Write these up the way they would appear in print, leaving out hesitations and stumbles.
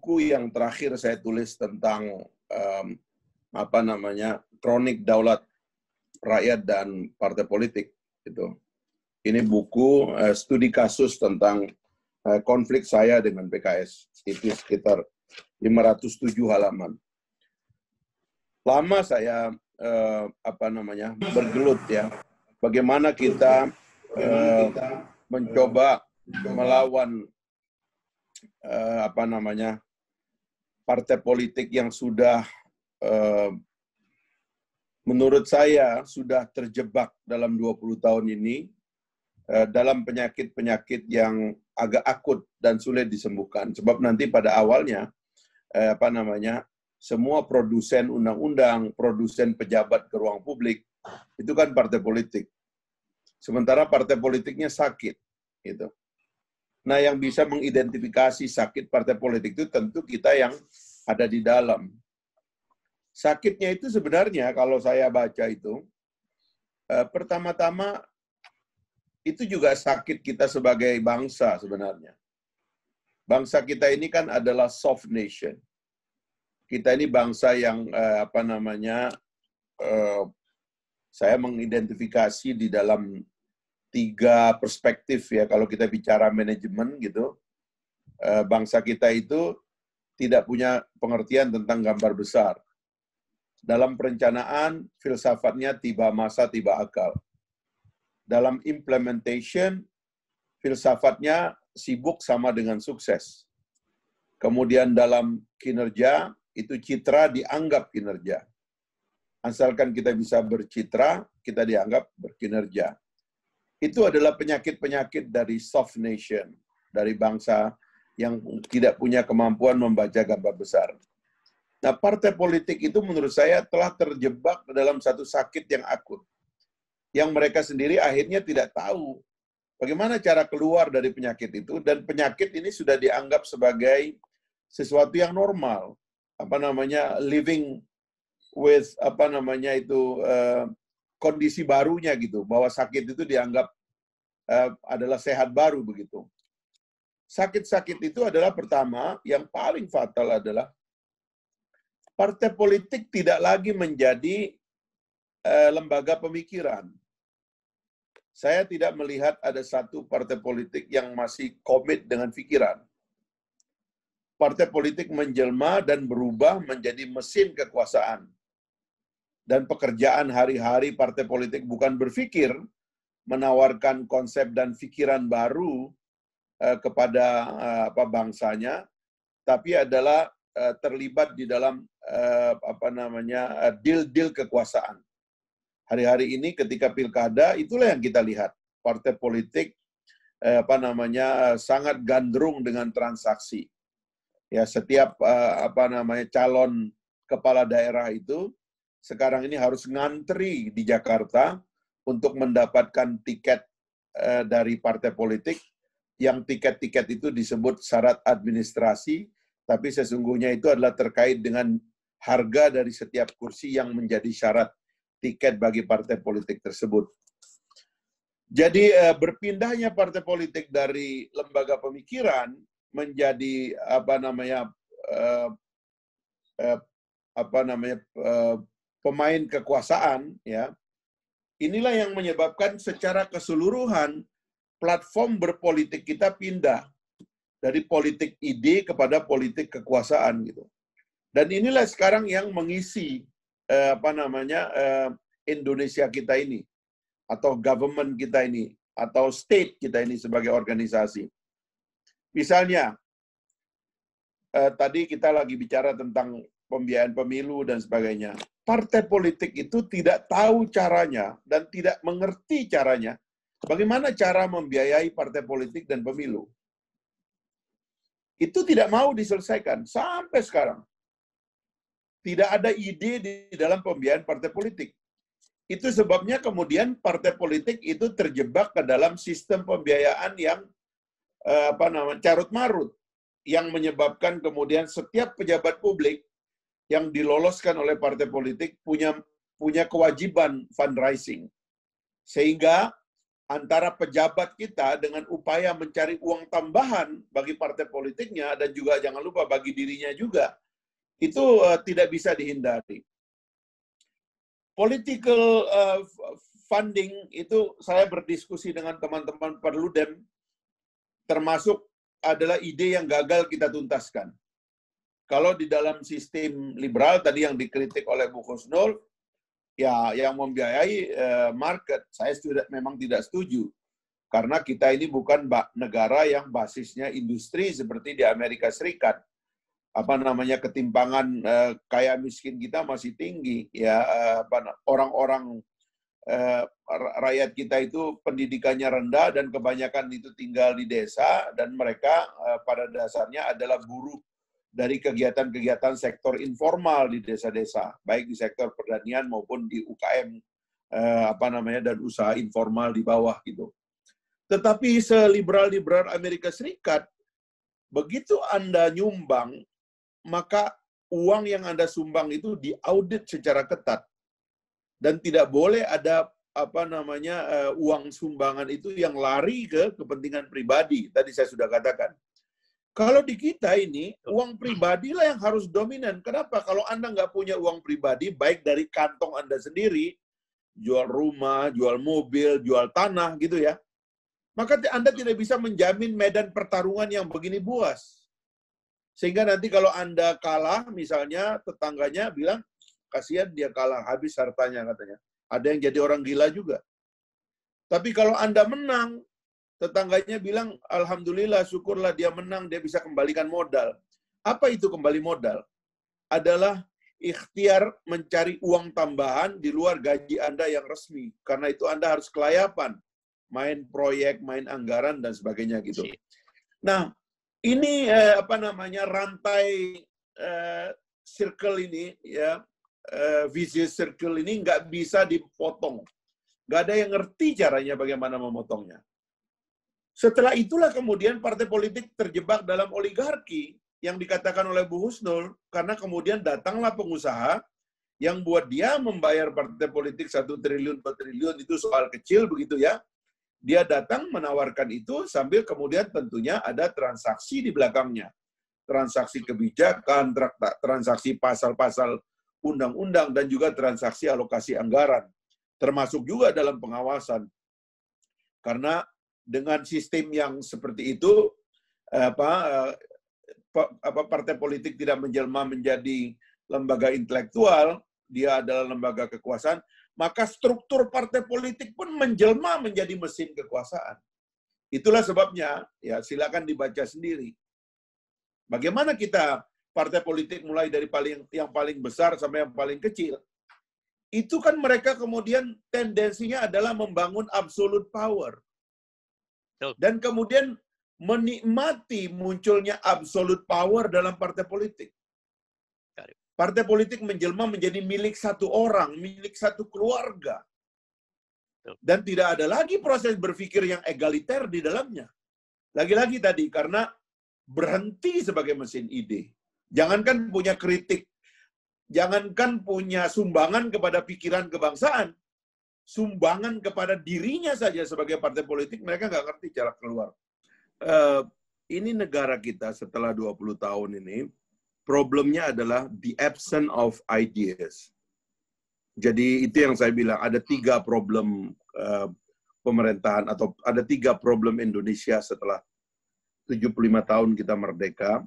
buku yang terakhir saya tulis tentang kronik daulat rakyat dan partai politik. Gitu. Ini buku studi kasus tentang konflik saya dengan PKS. Itu sekitar 507 halaman. Lama saya bergelut ya. Bagaimana kita mencoba melawan partai politik yang sudah menurut saya sudah terjebak dalam 20 tahun ini dalam penyakit-penyakit yang agak akut dan sulit disembuhkan. Sebab nanti pada awalnya semua produsen undang-undang, produsen pejabat ke ruang publik itu kan partai politik. Sementara partai politiknya sakit, gitu. Nah, yang bisa mengidentifikasi sakit partai politik itu tentu kita yang ada di dalam. Sakitnya itu sebenarnya kalau saya baca itu, pertama-tama itu juga sakit kita sebagai bangsa sebenarnya. Bangsa kita ini kan adalah soft nation. Kita ini bangsa yang saya mengidentifikasi di dalam 3 perspektif ya, kalau kita bicara manajemen gitu, bangsa kita itu tidak punya pengertian tentang gambar besar. Dalam perencanaan, filsafatnya tiba masa, tiba akal. Dalam implementation, filsafatnya sibuk sama dengan sukses. Kemudian dalam kinerja, itu citra dianggap kinerja. Asalkan kita bisa bercitra, kita dianggap berkinerja. Itu adalah penyakit-penyakit dari soft nation, dari bangsa yang tidak punya kemampuan membaca gambar besar. Nah, partai politik itu menurut saya telah terjebak dalam satu sakit yang akut. Yang mereka sendiri akhirnya tidak tahu bagaimana cara keluar dari penyakit itu, dan penyakit ini sudah dianggap sebagai sesuatu yang normal. Living with kondisi barunya gitu, bahwa sakit itu dianggap adalah sehat baru begitu. Sakit-sakit itu adalah pertama, yang paling fatal adalah partai politik tidak lagi menjadi lembaga pemikiran. Saya tidak melihat ada satu partai politik yang masih komit dengan pikiran. Partai politik menjelma dan berubah menjadi mesin kekuasaan. Dan pekerjaan hari-hari partai politik bukan berpikir, menawarkan konsep dan pikiran baru kepada bangsanya, tapi adalah terlibat di dalam deal-deal kekuasaan. Hari-hari ini ketika pilkada, itulah yang kita lihat. Partai politik sangat gandrung dengan transaksi. Ya, setiap calon kepala daerah itu sekarang ini harus ngantri di Jakarta untuk mendapatkan tiket dari partai politik, yang tiket-tiket itu disebut syarat administrasi, tapi sesungguhnya itu adalah terkait dengan harga dari setiap kursi yang menjadi syarat tiket bagi partai politik tersebut. Jadi berpindahnya partai politik dari lembaga pemikiran menjadi pemain kekuasaan, ya. Inilah yang menyebabkan secara keseluruhan platform berpolitik kita pindah dari politik ide kepada politik kekuasaan gitu. Dan inilah sekarang yang mengisi Indonesia kita ini, atau government kita ini, atau state kita ini sebagai organisasi. Misalnya, tadi kita lagi bicara tentang pembiayaan pemilu dan sebagainya. Partai politik itu tidak tahu caranya dan tidak mengerti caranya. Bagaimana cara membiayai partai politik dan pemilu? Itu tidak mau diselesaikan sampai sekarang. Tidak ada ide di dalam pembiayaan partai politik. Itu sebabnya kemudian partai politik itu terjebak ke dalam sistem pembiayaan yang carut-marut, yang menyebabkan kemudian setiap pejabat publik yang diloloskan oleh partai politik punya kewajiban fundraising. Sehingga antara pejabat kita dengan upaya mencari uang tambahan bagi partai politiknya dan juga jangan lupa bagi dirinya juga, itu tidak bisa dihindari. Political funding itu saya berdiskusi dengan teman-teman Perludem, termasuk adalah ide yang gagal kita tuntaskan. Kalau di dalam sistem liberal tadi yang dikritik oleh Bu Husnul, ya yang membiayai market, saya memang tidak setuju. Karena kita ini bukan negara yang basisnya industri seperti di Amerika Serikat. Ketimpangan kaya miskin kita masih tinggi. Ya, orang-orang rakyat kita itu pendidikannya rendah dan kebanyakan itu tinggal di desa dan mereka pada dasarnya adalah buruh dari kegiatan-kegiatan sektor informal di desa-desa, baik di sektor pertanian maupun di UKM dan usaha informal di bawah gitu. Tetapi seliberal-liberal Amerika Serikat, begitu Anda nyumbang, maka uang yang Anda sumbang itu diaudit secara ketat. Dan tidak boleh ada uang sumbangan itu yang lari ke kepentingan pribadi. Tadi saya sudah katakan. Kalau di kita ini, uang pribadi lah yang harus dominan. Kenapa? Kalau Anda nggak punya uang pribadi, baik dari kantong Anda sendiri, jual rumah, jual mobil, jual tanah, gitu ya, maka Anda tidak bisa menjamin medan pertarungan yang begini buas. Sehingga nanti kalau Anda kalah, misalnya tetangganya bilang, kasihan dia kalah, habis hartanya katanya. Ada yang jadi orang gila juga. Tapi kalau Anda menang, tetangganya bilang, alhamdulillah, syukurlah dia menang, dia bisa kembalikan modal. Apa itu kembali modal? Adalah ikhtiar mencari uang tambahan di luar gaji Anda yang resmi. Karena itu Anda harus kelayapan, main proyek, main anggaran, dan sebagainya gitu. Nah, ini rantai circle ini, ya, vicious circle ini nggak bisa dipotong. Nggak ada yang ngerti caranya bagaimana memotongnya. Setelah itulah kemudian partai politik terjebak dalam oligarki yang dikatakan oleh Bu Husnul, karena kemudian datanglah pengusaha yang buat dia membayar partai politik 1 triliun, 2 triliun, itu soal kecil begitu ya. Dia datang menawarkan itu sambil kemudian tentunya ada transaksi di belakangnya. Transaksi kebijakan, transaksi pasal-pasal undang-undang, dan juga transaksi alokasi anggaran. Termasuk juga dalam pengawasan. Karena dengan sistem yang seperti itu, partai politik tidak menjelma menjadi lembaga intelektual, dia adalah lembaga kekuasaan, maka struktur partai politik pun menjelma menjadi mesin kekuasaan. Itulah sebabnya, ya silakan dibaca sendiri. Bagaimana kita partai politik mulai dari yang paling besar sampai yang paling kecil, itu kan mereka kemudian tendensinya adalah membangun absolute power. Dan kemudian menikmati munculnya absolute power dalam partai politik. Partai politik menjelma menjadi milik satu orang, milik satu keluarga. Dan tidak ada lagi proses berpikir yang egaliter di dalamnya. Lagi-lagi tadi, karena berhenti sebagai mesin ide. Jangankan punya kritik, jangankan punya sumbangan kepada pikiran kebangsaan, sumbangan kepada dirinya saja sebagai partai politik, mereka nggak ngerti cara keluar. Ini negara kita setelah 20 tahun ini, problemnya adalah the absence of ideas. Jadi itu yang saya bilang, ada 3 problem pemerintahan, atau ada 3 problem Indonesia setelah 75 tahun kita merdeka,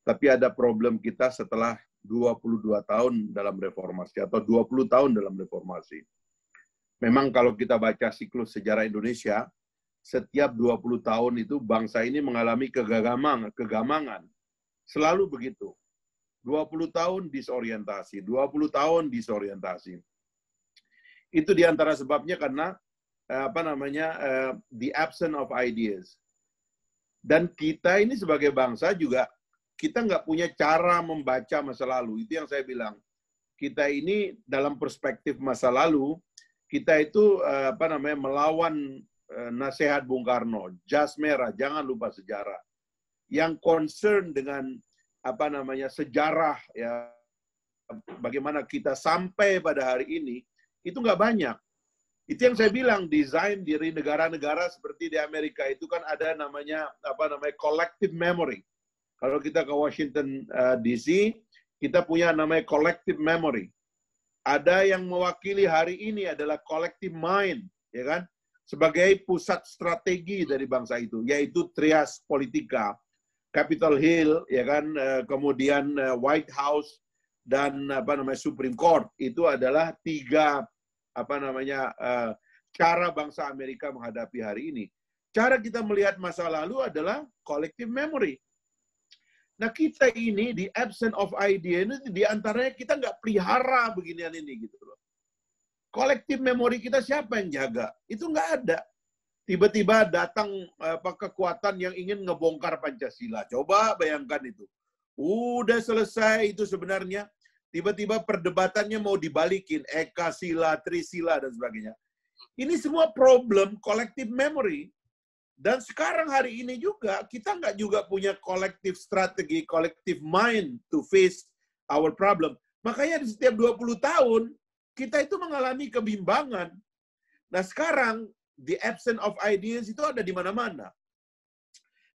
tapi ada problem kita setelah 22 tahun dalam reformasi, atau 20 tahun dalam reformasi. Memang kalau kita baca siklus sejarah Indonesia, setiap 20 tahun itu bangsa ini mengalami kegamangan. Selalu begitu. 20 tahun disorientasi, 20 tahun disorientasi. Itu diantara sebabnya karena the absence of ideas. Dan kita ini sebagai bangsa juga, kita nggak punya cara membaca masa lalu. Itu yang saya bilang. Kita ini dalam perspektif masa lalu, kita itu melawan nasihat Bung Karno, jas merah, jangan lupa sejarah. Yang concern dengan sejarah, ya, bagaimana kita sampai pada hari ini, itu nggak banyak. Itu yang saya bilang, desain dari negara-negara seperti di Amerika itu kan ada namanya collective memory. Kalau kita ke Washington DC, kita punya namanya collective memory. Ada yang mewakili hari ini adalah collective mind, ya kan? Sebagai pusat strategi dari bangsa itu, yaitu trias politika, Capitol Hill, ya kan, kemudian White House dan Supreme Court. Itu adalah tiga cara bangsa Amerika menghadapi hari ini. Cara kita melihat masa lalu adalah collective memory. Nah, kita ini di absence of idea ini diantaranya kita nggak pelihara beginian ini gitu loh. Collective memory kita siapa yang jaga? Itu nggak ada. Tiba-tiba datang kekuatan yang ingin ngebongkar Pancasila. Coba bayangkan itu. Udah selesai itu sebenarnya. Tiba-tiba perdebatannya mau dibalikin. Eka sila, Trisila, dan sebagainya. Ini semua problem collective memory. Dan sekarang hari ini juga, kita nggak juga punya collective strategi, collective mind to face our problem. Makanya di setiap 20 tahun, kita itu mengalami kebimbangan. Nah sekarang, the absence of ideas itu ada di mana-mana.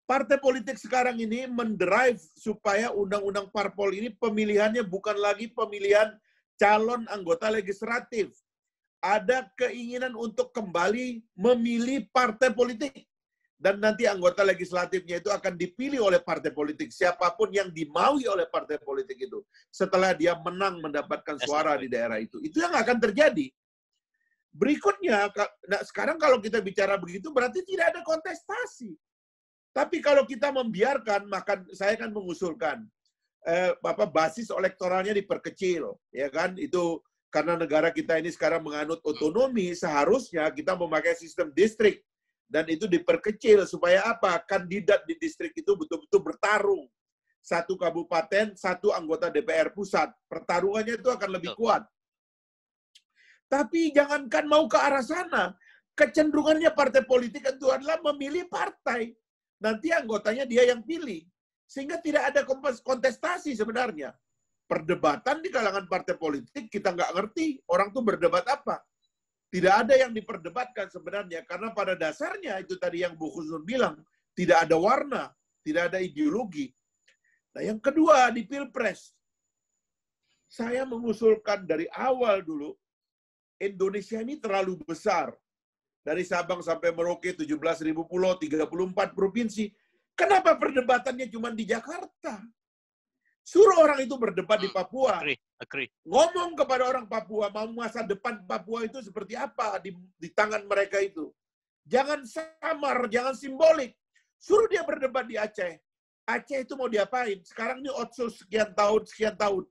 Partai politik sekarang ini mendrive supaya undang-undang parpol ini pemilihannya bukan lagi pemilihan calon anggota legislatif. Ada keinginan untuk kembali memilih partai politik. Dan nanti anggota legislatifnya itu akan dipilih oleh partai politik. Siapapun yang dimaui oleh partai politik itu. Setelah dia menang mendapatkan suara di daerah itu. Itu yang akan terjadi. Berikutnya, nah sekarang kalau kita bicara begitu berarti tidak ada kontestasi. Tapi kalau kita membiarkan, maka saya kan mengusulkan basis elektoralnya diperkecil, ya kan? Itu karena negara kita ini sekarang menganut otonomi, seharusnya kita memakai sistem distrik dan itu diperkecil supaya apa? Kandidat di distrik itu betul-betul bertarung. Satu kabupaten, satu anggota DPR pusat. Pertarungannya itu akan lebih kuat. Tapi jangankan mau ke arah sana, kecenderungannya partai politik itu adalah memilih partai. Nanti anggotanya dia yang pilih. Sehingga tidak ada kontestasi sebenarnya. Perdebatan di kalangan partai politik kita nggak ngerti. Orang tuh berdebat apa. Tidak ada yang diperdebatkan sebenarnya. Karena pada dasarnya itu tadi yang Bu Husnul bilang. Tidak ada warna. Tidak ada ideologi. Nah yang kedua di Pilpres. Saya mengusulkan dari awal dulu. Indonesia ini terlalu besar. Dari Sabang sampai Merauke, 17.000 pulau, 34 provinsi. Kenapa perdebatannya cuma di Jakarta? Suruh orang itu berdebat di Papua. Agree. Ngomong kepada orang Papua, mau masa depan Papua itu seperti apa di tangan mereka itu. Jangan samar, jangan simbolik. Suruh dia berdebat di Aceh. Aceh itu mau diapain? Sekarang ini otsus sekian tahun.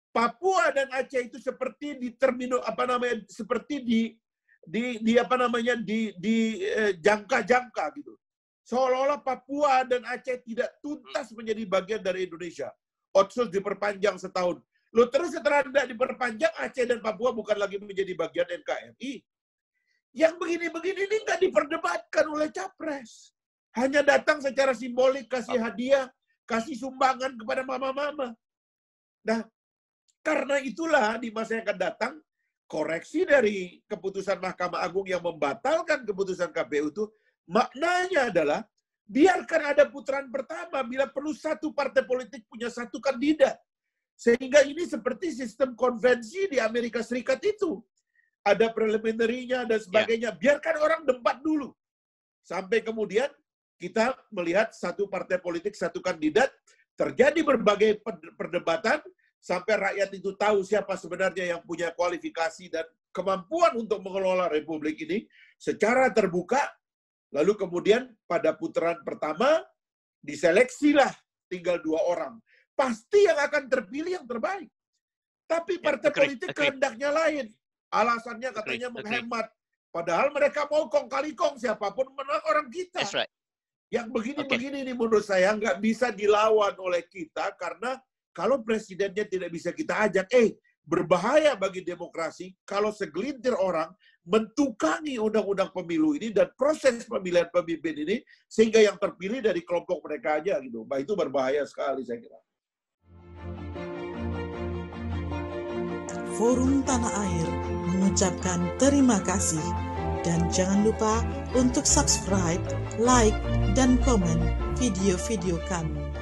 Papua dan Aceh itu seperti di seperti jangka-jangka gitu. Seolah-olah Papua dan Aceh tidak tuntas menjadi bagian dari Indonesia. Otsus diperpanjang setahun. Loh terus setelah tidak diperpanjang, Aceh dan Papua bukan lagi menjadi bagian NKRI. Yang begini-begini ini nggak diperdebatkan oleh Capres. Hanya datang secara simbolik, kasih hadiah, kasih sumbangan kepada mama-mama. Nah, karena itulah di masa yang akan datang, koreksi dari keputusan Mahkamah Agung yang membatalkan keputusan KPU itu, maknanya adalah biarkan ada putaran pertama bila perlu satu partai politik punya satu kandidat. Sehingga ini seperti sistem konvensi di Amerika Serikat itu. Ada preliminary-nya dan sebagainya. Biarkan orang debat dulu. Sampai kemudian kita melihat satu partai politik, satu kandidat, terjadi berbagai perdebatan, sampai rakyat itu tahu siapa sebenarnya yang punya kualifikasi dan kemampuan untuk mengelola republik ini secara terbuka. Lalu kemudian pada putaran pertama diseleksilah tinggal 2 orang. Pasti yang akan terpilih yang terbaik. Tapi partai politik kehendaknya lain. Alasannya katanya menghemat. Padahal mereka mau kong kali kong siapapun menang orang kita. Right. Yang begini-begini ini menurut saya nggak bisa dilawan oleh kita karena kalau presidennya tidak bisa kita ajak, berbahaya bagi demokrasi kalau segelintir orang mentukangi undang-undang pemilu ini dan proses pemilihan pemimpin ini sehingga yang terpilih dari kelompok mereka aja gitu. Bah, itu berbahaya sekali saya kira. Forum Tanah Air mengucapkan terima kasih. Dan jangan lupa untuk subscribe, like, dan komen video-video kami.